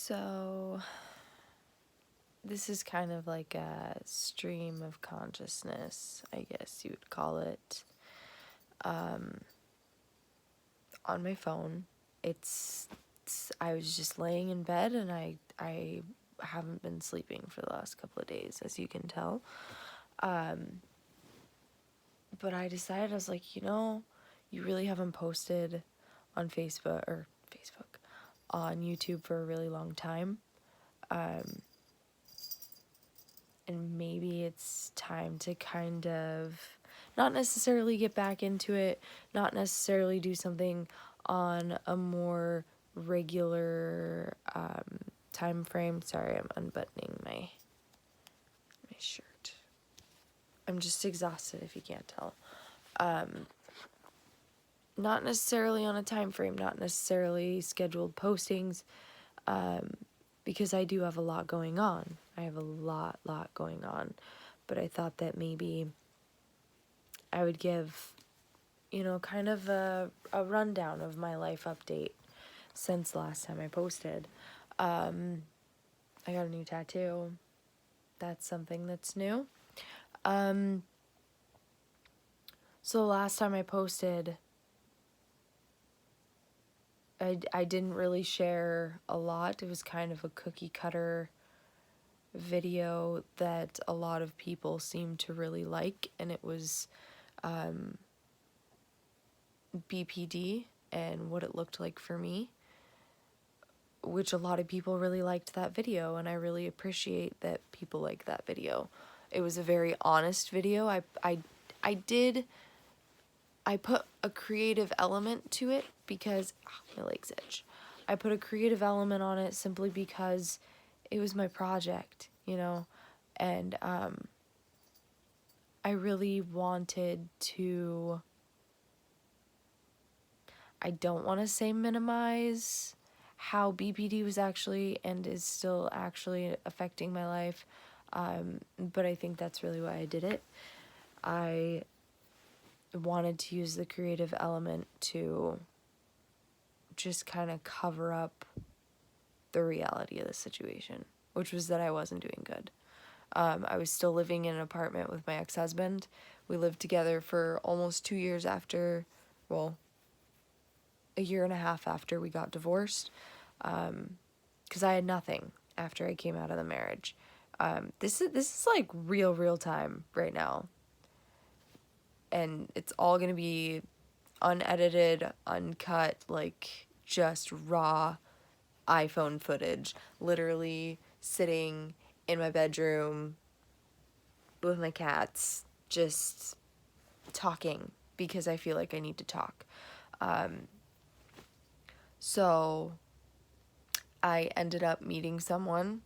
So, this is kind of like a stream of consciousness, I guess you would call it, on my phone. I was just laying in bed and I haven't been sleeping for the last couple of days, as you can tell. But I decided, I was like, you really haven't posted on Facebook, on YouTube for a really long time. And maybe it's time to kind of not necessarily get back into it, not necessarily do something on a more regular time frame. Sorry, I'm unbuttoning my shirt. I'm just exhausted, if you can't tell. Not necessarily on a time frame, not necessarily scheduled postings, because I do have a lot going on. I have a lot going on. But I thought that maybe I would give, kind of a rundown of my life update since last time I posted. I got a new tattoo. That's something that's new. So last time I posted, I didn't really share a lot. It was kind of a cookie cutter video that a lot of people seemed to really like, and it was BPD and what it looked like for me, which a lot of people really liked that video, and I really appreciate that people like that video. It was a very honest video. I put a creative element to it because my leg's itch. I put a creative element on it simply because it was my project, and I really wanted to, I don't want to say minimize how BPD was actually and is still actually affecting my life, but I think that's really why I did it. I wanted to use the creative element to just kind of cover up the reality of the situation, which was that I wasn't doing good. I was still living in an apartment with my ex-husband. We lived together for almost 2 years after, well, a year and a half after we got divorced, because I had nothing after I came out of the marriage. This is like real time right now, and it's all gonna be unedited, uncut, like just raw iPhone footage, literally sitting in my bedroom with my cats, just talking because I feel like I need to talk. So I ended up meeting someone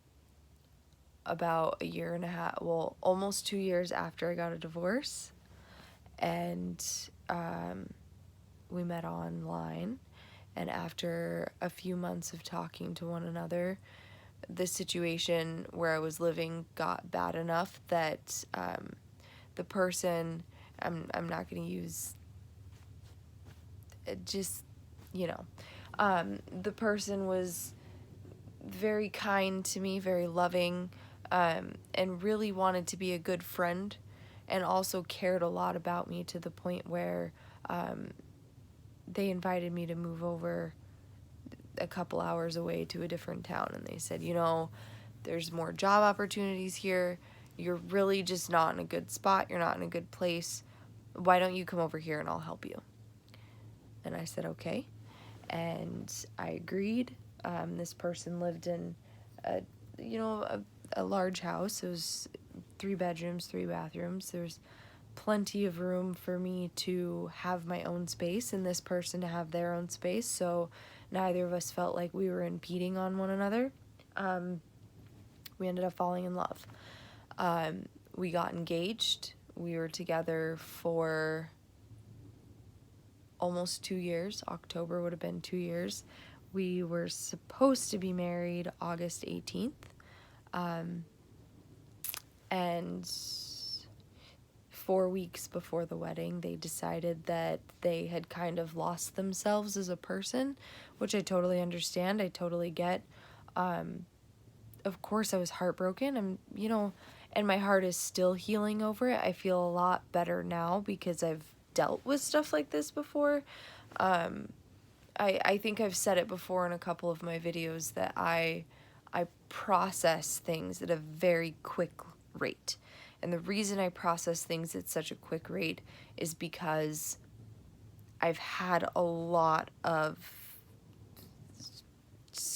about a year and a half, well, almost 2 years after I got a divorce, and we met online, and after a few months of talking to one another, the situation where I was living got bad enough that the person, I'm not going to use, just, the person was very kind to me, very loving, and really wanted to be a good friend, and also cared a lot about me to the point where they invited me to move over a couple hours away to a different town, and they said, there's more job opportunities here. You're really just not in a good spot. You're not in a good place. Why don't you come over here and I'll help you? And I said, okay. And I agreed. This person lived in a large house. It was 3 bedrooms, 3 bathrooms. There's plenty of room for me to have my own space and this person to have their own space, so neither of us felt like we were impeding on one another. We ended up falling in love. We got engaged. We were together for almost 2 years. October would have been 2 years. We were supposed to be married August 18th. And 4 weeks before the wedding, they decided that they had kind of lost themselves as a person, which I totally understand. I totally get. Of course I was heartbroken. And my heart is still healing over it. I feel a lot better now because I've dealt with stuff like this before. I think I've said it before in a couple of my videos that I process things at a very quick rate. And the reason I process things at such a quick rate is because I've had a lot of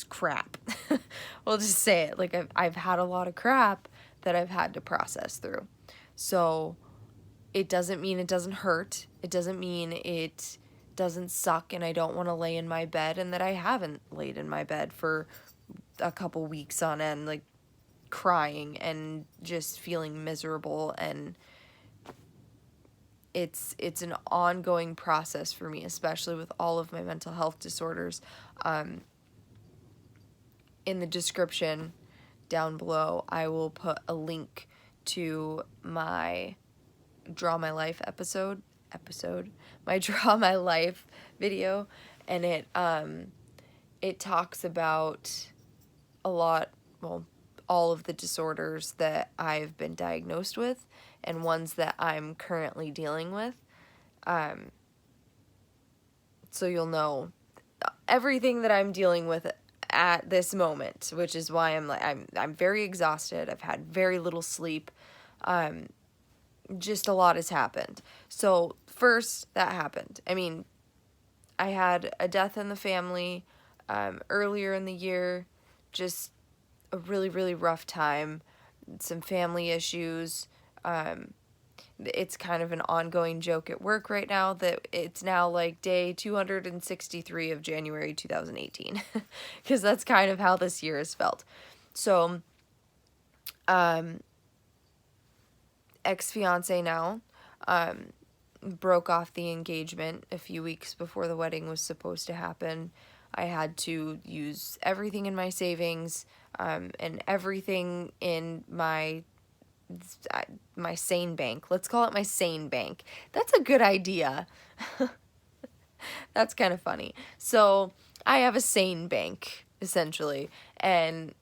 crap. We'll just say it. Like I've had a lot of crap that I've had to process through. So it doesn't mean it doesn't hurt. It doesn't mean it doesn't suck and I don't want to lay in my bed, and that I haven't laid in my bed for a couple weeks on end, like crying and just feeling miserable. And it's an ongoing process for me, especially with all of my mental health disorders. In the description down below, I will put a link to my Draw My Life my Draw My Life video, and it talks about all of the disorders that I've been diagnosed with and ones that I'm currently dealing with. So you'll know everything that I'm dealing with at this moment, which is why I'm very exhausted. I've had very little sleep. Just a lot has happened. So first, that happened. I mean, I had a death in the family earlier in the year, just a really, really rough time, some family issues. It's kind of an ongoing joke at work right now that it's now like day 263 of January 2018, because that's kind of how this year has felt. So, ex-fiance now, broke off the engagement a few weeks before the wedding was supposed to happen. I had to use everything in my savings, and everything in my sane bank. Let's call it my sane bank. That's a good idea. That's kind of funny. So I have a sane bank, essentially, and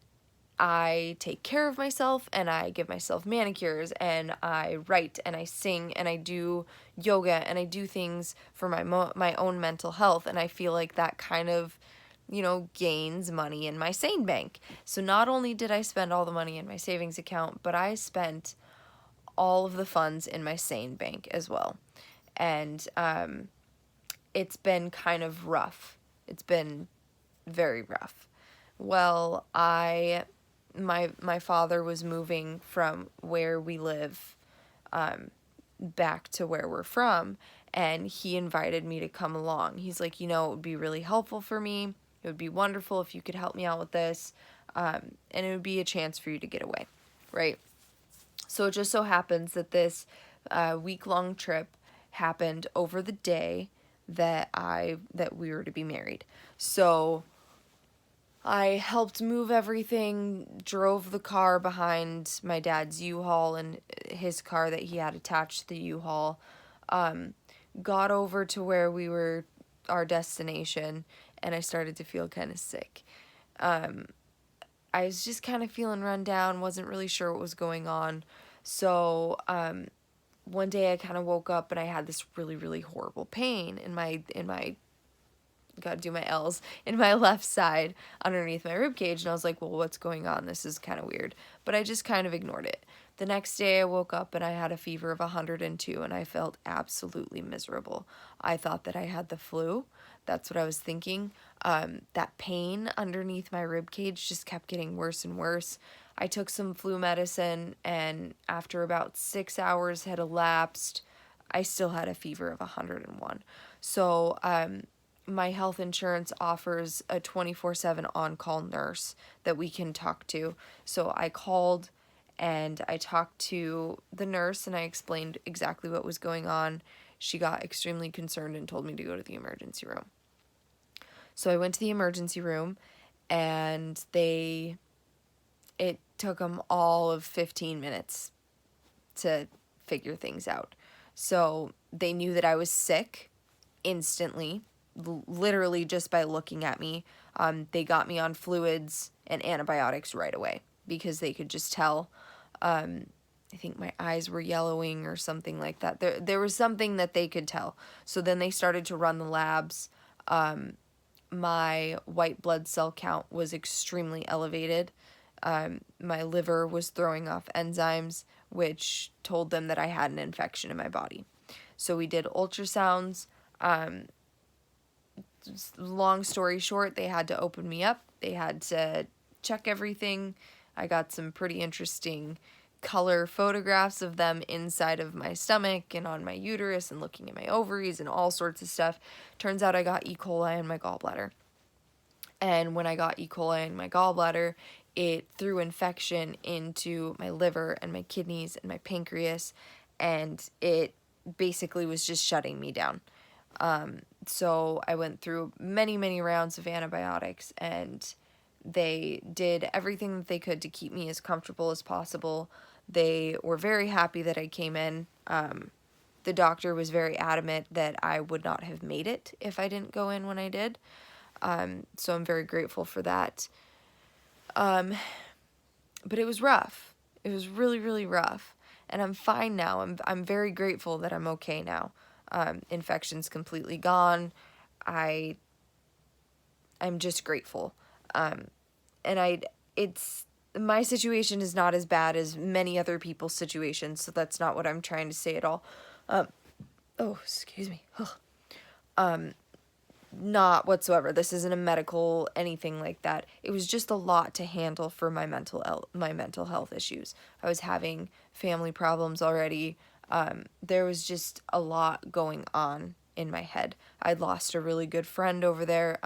I take care of myself, and I give myself manicures, and I write, and I sing, and I do yoga, and I do things for my own mental health, and I feel like that kind of, gains money in my sane bank. So not only did I spend all the money in my savings account, but I spent all of the funds in my sane bank as well. And it's been kind of rough. It's been very rough. Well, my father was moving from where we live back to where we're from, and he invited me to come along. He's like, it would be really helpful for me. It would be wonderful if you could help me out with this, and it would be a chance for you to get away, right? So it just so happens that this week-long trip happened over the day that we were to be married. So I helped move everything, drove the car behind my dad's U-Haul and his car that he had attached to the U-Haul, got over to where we were, our destination, and I started to feel kind of sick. I was just kind of feeling run down, wasn't really sure what was going on. So one day I kind of woke up and I had this really, really horrible pain in my gotta do my L's, in my left side underneath my rib cage, and I was like, well, what's going on? This is kind of weird. But I just kind of ignored it. The next day I woke up and I had a fever of 102, and I felt absolutely miserable. I thought that I had the flu. That's what I was thinking. That pain underneath my rib cage just kept getting worse and worse. I took some flu medicine, and after about 6 hours had elapsed, I still had a fever of 101. So, my health insurance offers a 24/7 on-call nurse that we can talk to. So I called and I talked to the nurse and I explained exactly what was going on. She got extremely concerned and told me to go to the emergency room. So I went to the emergency room, and it took them all of 15 minutes to figure things out. So they knew that I was sick instantly, literally just by looking at me. They got me on fluids and antibiotics right away because they could just tell. I think my eyes were yellowing or something like that. There was something that they could tell. So then they started to run the labs. My white blood cell count was extremely elevated. My liver was throwing off enzymes, which told them that I had an infection in my body. So we did ultrasounds. Long story short, they had to open me up. They had to check everything. I got some pretty interesting color photographs of them inside of my stomach and on my uterus and looking at my ovaries and all sorts of stuff. Turns out I got E. coli in my gallbladder. And when I got E. coli in my gallbladder, it threw infection into my liver and my kidneys and my pancreas, and it basically was just shutting me down. So I went through many, many rounds of antibiotics, and they did everything that they could to keep me as comfortable as possible. They were very happy that I came in. The doctor was very adamant that I would not have made it if I didn't go in when I did. So I'm very grateful for that. But it was rough. It was really, really rough. And I'm fine now. I'm very grateful that I'm okay now. Infection's completely gone. I'm just grateful. My situation is not as bad as many other people's situations, so that's not what I'm trying to say at all. Excuse me. Not whatsoever. This isn't a medical anything like that. It was just a lot to handle for my mental health issues. I was having family problems already. There was just a lot going on in my head. I'd lost a really good friend over there.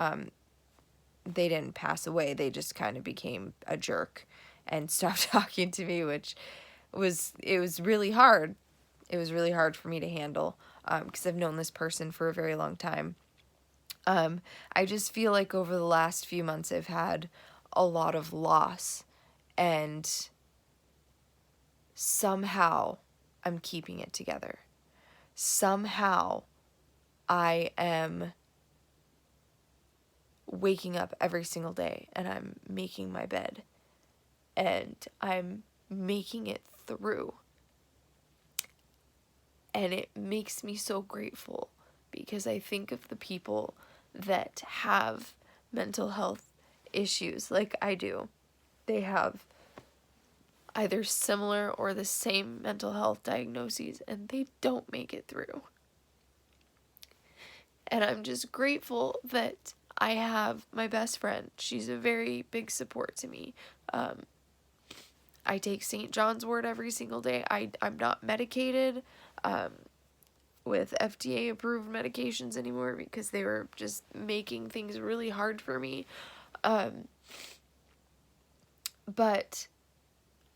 They didn't pass away. They just kind of became a jerk and stopped talking to me, which was really hard. It was really hard for me to handle because I've known this person for a very long time. I just feel like over the last few months I've had a lot of loss, and somehow I'm keeping it together. Somehow I am waking up every single day and I'm making my bed and I'm making it through. And it makes me so grateful because I think of the people that have mental health issues like I do. They have either similar or the same mental health diagnoses and they don't make it through. And I'm just grateful that I have my best friend. She's a very big support to me. I take St. John's wort every single day. I'm not medicated with FDA approved medications anymore because they were just making things really hard for me. But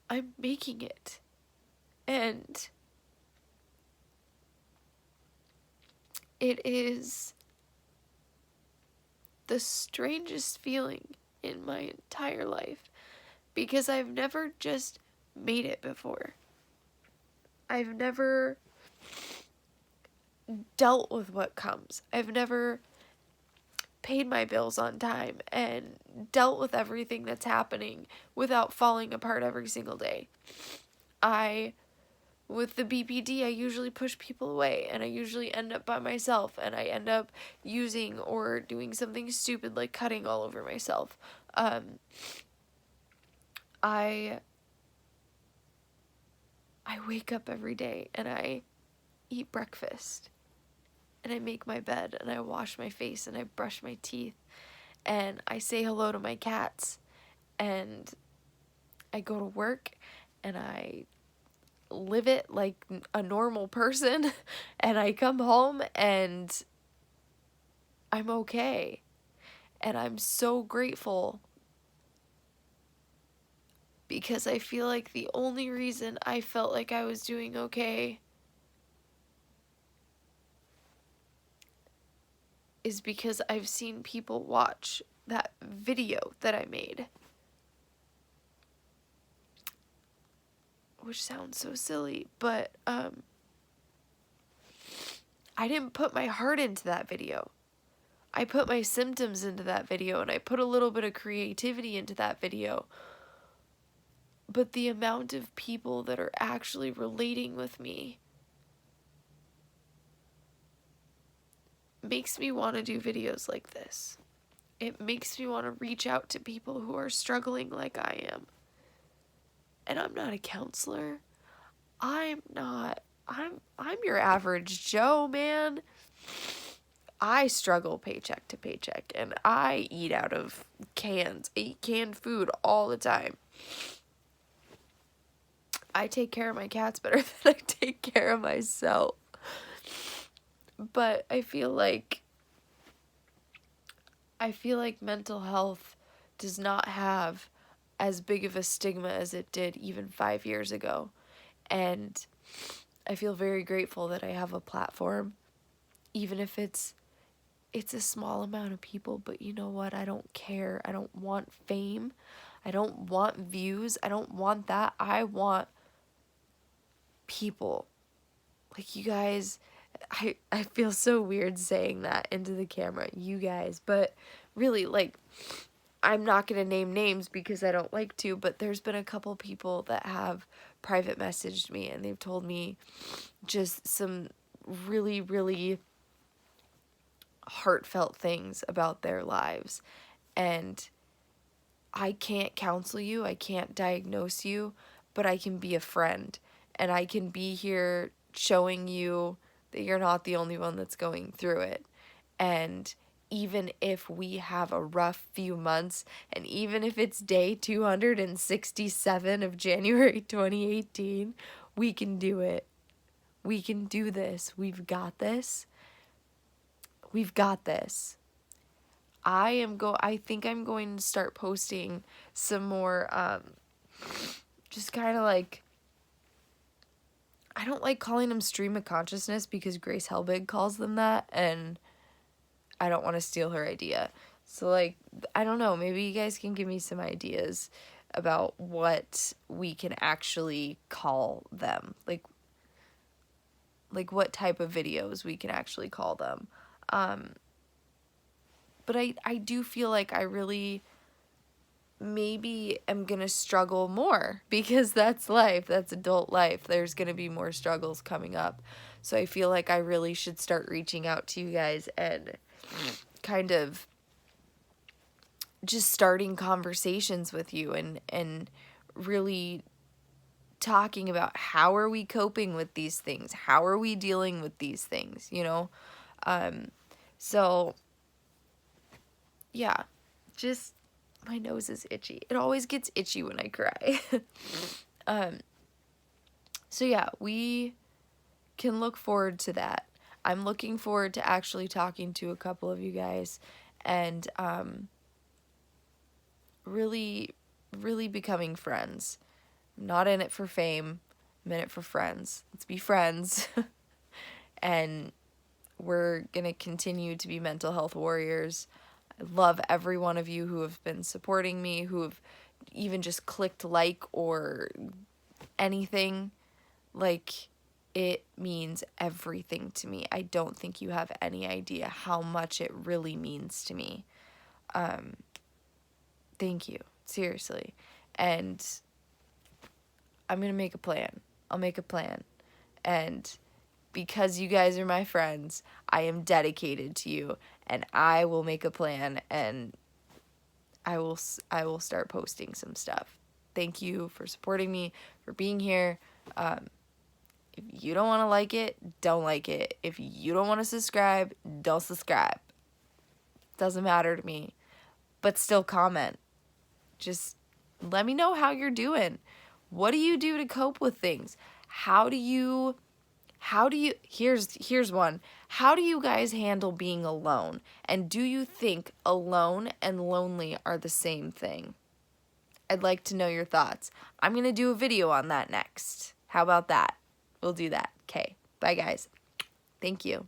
I'm making it. And it is the strangest feeling in my entire life because I've never just made it before. I've never dealt with what comes. I've never paid my bills on time and dealt with everything that's happening without falling apart every single day. With the BPD, I usually push people away, and I usually end up by myself, and I end up using or doing something stupid like cutting all over myself. I wake up every day, and I eat breakfast, and I make my bed, and I wash my face, and I brush my teeth, and I say hello to my cats, and I go to work, and I live it like a normal person, and I come home and I'm okay. And I'm so grateful because I feel like the only reason I felt like I was doing okay is because I've seen people watch that video that I made. Which sounds so silly, but I didn't put my heart into that video. I put my symptoms into that video and I put a little bit of creativity into that video. But the amount of people that are actually relating with me makes me want to do videos like this. It makes me want to reach out to people who are struggling like I am. And I'm not a counselor. I'm your average Joe, man. I struggle paycheck to paycheck, and I eat out of cans. I eat canned food all the time. I take care of my cats better than I take care of myself. But I feel like mental health does not have as big of a stigma as it did even 5 years ago. And I feel very grateful that I have a platform, even if it's a small amount of people. But you know what? I don't care. I don't want fame. I don't want views. I don't want that. I want people. Like, you guys, I feel so weird saying that into the camera, you guys, but really, like, I'm not going to name names because I don't like to, but there's been a couple people that have private messaged me, and they've told me just some really, really heartfelt things about their lives. And I can't counsel you, I can't diagnose you, but I can be a friend, and I can be here showing you that you're not the only one that's going through it. And even if we have a rough few months, and even if it's day 267 of January 2018, we can do it. We can do this. We've got this. We've got this. I think I'm going to start posting some more, just kind of like, I don't like calling them stream of consciousness because Grace Helbig calls them that, and I don't want to steal her idea. So, like, I don't know, maybe you guys can give me some ideas about what we can actually call them. Like what type of videos we can actually call them. But I do feel like I really maybe am gonna struggle more, because that's life, that's adult life. There's gonna be more struggles coming up. So I feel like I really should start reaching out to you guys and kind of just starting conversations with you and really talking about how are we coping with these things? How are we dealing with these things, you know? So yeah, just, my nose is itchy. It always gets itchy when I cry. So yeah, we can look forward to that. I'm looking forward to actually talking to a couple of you guys and really, really becoming friends. I'm not in it for fame. I'm in it for friends. Let's be friends. And we're going to continue to be mental health warriors. I love every one of you who have been supporting me, who have even just clicked like or anything. Like, it means everything to me. I don't think you have any idea how much it really means to me. Thank you. Seriously. And I'm going to make a plan. I'll make a plan. And because you guys are my friends, I am dedicated to you, and I will make a plan, and I will start posting some stuff. Thank you for supporting me, for being here. If you don't want to like it, don't like it. If you don't want to subscribe, don't subscribe. Doesn't matter to me. But still comment. Just let me know how you're doing. What do you do to cope with things? Here's one. How do you guys handle being alone? And do you think alone and lonely are the same thing? I'd like to know your thoughts. I'm going to do a video on that next. How about that? We'll do that. Okay. Bye, guys. Thank you.